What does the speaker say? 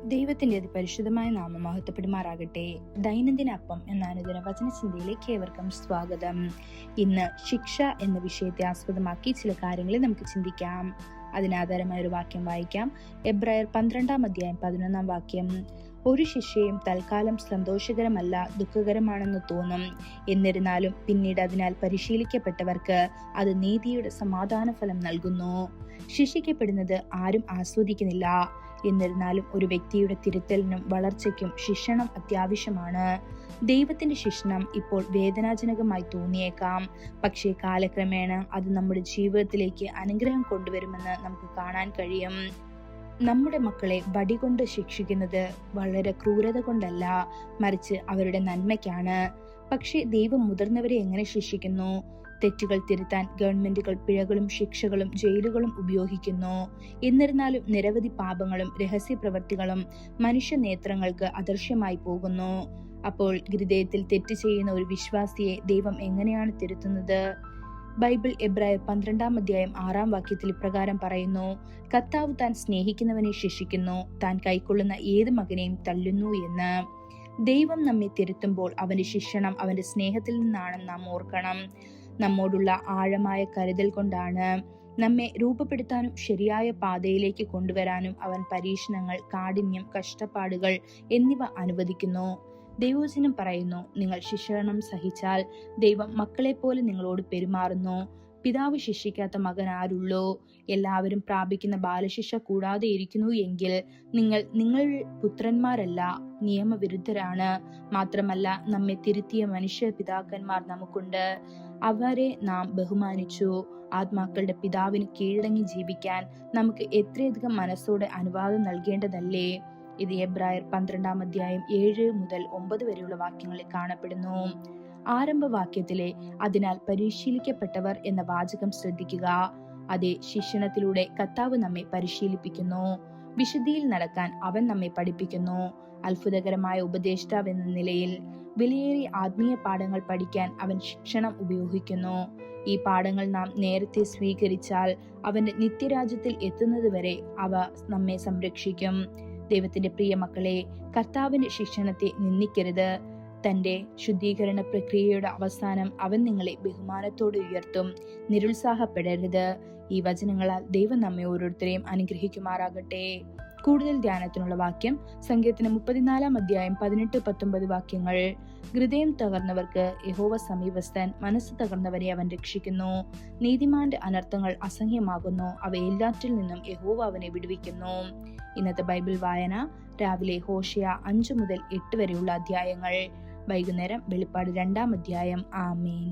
ദൈവത്തിന്റെ അതിപരിശുദ്ധമായ നാമം മഹത്വപ്പെടുമാറാകട്ടെ. ദൈനംദിന അപ്പം എന്ന അനുദിന വചനചിന്തയിലേക്ക് ഏവർക്കും സ്വാഗതം. ഇന്ന് ശിക്ഷ എന്ന വിഷയത്തെ ആസ്പദമാക്കി ചില കാര്യങ്ങളെ നമുക്ക് ചിന്തിക്കാം. അതിനാധാരമായ ഒരു വാക്യം വായിക്കാം. എബ്രായർ 12-11 ഒരു ശിക്ഷയും തൽക്കാലം സന്തോഷകരമല്ല, ദുഃഖകരമാണെന്ന് തോന്നും. എന്നിരുന്നാലും പിന്നീട് അതിനാൽ പരിശീലിക്കപ്പെട്ടവർക്ക് അത് നീതിയുടെ സമാധാന ഫലം നൽകുന്നു. ശിക്ഷിക്കപ്പെടുന്നത് ആരും ആസ്വദിക്കുന്നില്ല. എന്നിരുന്നാലും ഒരു വ്യക്തിയുടെ തിരുത്തലിനും വളർച്ചയ്ക്കും ശിക്ഷണം അത്യാവശ്യമാണ്. ദൈവത്തിന്റെ ശിക്ഷണം ഇപ്പോൾ വേദനാജനകമായി തോന്നിയേക്കാം, പക്ഷേ കാലക്രമേണ അത് നമ്മുടെ ജീവിതത്തിലേക്ക് അനുഗ്രഹം കൊണ്ടുവരുമെന്ന് നമുക്ക് കാണാൻ കഴിയും. നമ്മുടെ മക്കളെ വടികൊണ്ട് ശിക്ഷിക്കുന്നത് വളരെ ക്രൂരത കൊണ്ടല്ല, മറിച്ച് അവരുടെ നന്മയ്ക്കാണ്. പക്ഷേ ദൈവം മുതിർന്നവരെ എങ്ങനെ ശിക്ഷിക്കുന്നു? തെറ്റുകൾ തിരുത്താൻ ഗവൺമെന്റുകൾ പിഴകളും ശിക്ഷകളും ജയിലുകളും ഉപയോഗിക്കുന്നു. എന്നിരുന്നാലും നിരവധി പാപങ്ങളും രഹസ്യ പ്രവൃത്തികളും മനുഷ്യ നേത്രങ്ങൾക്ക് അദൃശ്യമായി പോകുന്നു. അപ്പോൾ ഹൃദയത്തിൽ തെറ്റ് ചെയ്യുന്ന ഒരു വിശ്വാസിയെ ദൈവം എങ്ങനെയാണ് തിരുത്തുന്നത്? ബൈബിൾ എബ്രായർ 12-6 ഇപ്രകാരം പറയുന്നു: കർത്താവ് താൻ സ്നേഹിക്കുന്നവനെ ശിക്ഷിക്കുന്നു, താൻ കൈക്കൊള്ളുന്ന ഏത് മകനെയും തല്ലുന്നു എന്ന്. ദൈവം നമ്മെ തിരുത്തുമ്പോൾ അവന്റെ ശിക്ഷണം അവന്റെ സ്നേഹത്തിൽ നിന്നാണെന്ന് നാം ഓർക്കണം. നമ്മോടുള്ള ആഴമായ കരുതൽ കൊണ്ടാണ്. നമ്മെ രൂപപ്പെടുത്താനും ശരിയായ പാതയിലേക്ക് കൊണ്ടുവരാനും അവൻ പരീക്ഷണങ്ങൾ, കാഠിന്യം, കഷ്ടപ്പാടുകൾ എന്നിവ അനുവദിക്കുന്നു. ദൈവവചനം പറയുന്നു, നിങ്ങൾ ശിക്ഷണം സഹിച്ചാൽ ദൈവം മക്കളെ പോലെ നിങ്ങളോട് പെരുമാറുന്നു. പിതാവ് ശിക്ഷിക്കാത്ത മകൻ ആരുള്ളൂ? എല്ലാവരും പ്രാപിക്കുന്ന ബാലശിക്ഷ കൂടാതെ ഇരിക്കുന്നു എങ്കിൽ നിങ്ങൾ പുത്രന്മാരല്ല, നിയമവിരുദ്ധരാണ്. മാത്രമല്ല, നമ്മെ തിരുത്തിയ മനുഷ്യ പിതാക്കന്മാർ നമുക്കുണ്ട്. അവരെ നാം ബഹുമാനിച്ചു. ആത്മാക്കളുടെ പിതാവിന് കീഴടങ്ങി ജീവിക്കാൻ നമുക്ക് എത്രയധികം മനസ്സോടെ അനുവാദം നൽകേണ്ടതല്ലേ? ഇത് എബ്രായർ 12-7-9 വാക്യങ്ങളിൽ കാണപ്പെടുന്നു. ആരംഭവാക്യത്തിലെ അതിനാൽ പരിശീലിക്കപ്പെട്ടവർ എന്ന വാചകം ശ്രദ്ധിക്കുക. അതേ ശിക്ഷണത്തിലൂടെ കർത്താവ് നമ്മെ പരിശീലിപ്പിക്കുന്നു. വിശുദ്ധിയിൽ നടക്കാൻ അവൻ നമ്മെ പഠിപ്പിക്കുന്നു. അത്ഭുതകരമായ ഉപദേഷ്ടാവ് എന്ന നിലയിൽ വിലയേറിയ ആത്മീയ പാഠങ്ങൾ പഠിക്കാൻ അവൻ ശിക്ഷണം ഉപയോഗിക്കുന്നു. ഈ പാഠങ്ങൾ നാം നേരത്തെ സ്വീകരിച്ചാൽ അവന്റെ നിത്യരാജ്യത്തിൽ എത്തുന്നതുവരെ അവ നമ്മെ സംരക്ഷിക്കും. ദൈവത്തിന്റെ പ്രിയ മക്കളെ, കർത്താവിന്റെ ശിക്ഷണത്തെ നിന്ദിക്കരുത്. തന്റെ ശുദ്ധീകരണ പ്രക്രിയയുടെ അവസാനം അവൻ നിങ്ങളെ ബഹുമാനത്തോടെ ഉയർത്തും. നിരുത്സാഹപ്പെടരുത്. ഈ വചനങ്ങളാൽ ദൈവം നമ്മെ ഓരോരുത്തരെയും അനുഗ്രഹിക്കുമാറാകട്ടെ. കൂടുതൽ ധ്യാനത്തിനുള്ള വാക്യം സങ്കീർത്തനം 34-18-19 ഹൃദയം തകർന്നവർക്ക് യഹോവ സമീപസ്ഥൻ, മനസ്സ് തകർന്നവരെ അവൻ രക്ഷിക്കുന്നു. നീതിമാന്റെ അനർത്ഥങ്ങൾ അസഹ്യമാകുന്നു, അവയെല്ലാറ്റിൽ നിന്നും യഹോവ അവനെ വിടുവിക്കുന്നു. ഇന്നത്തെ ബൈബിൾ വായന രാവിലെ ഹോശേയ 5-8 അധ്യായങ്ങൾ, വൈകുന്നേരം വെളിപ്പാട് 2 അധ്യായം. ആമേൻ.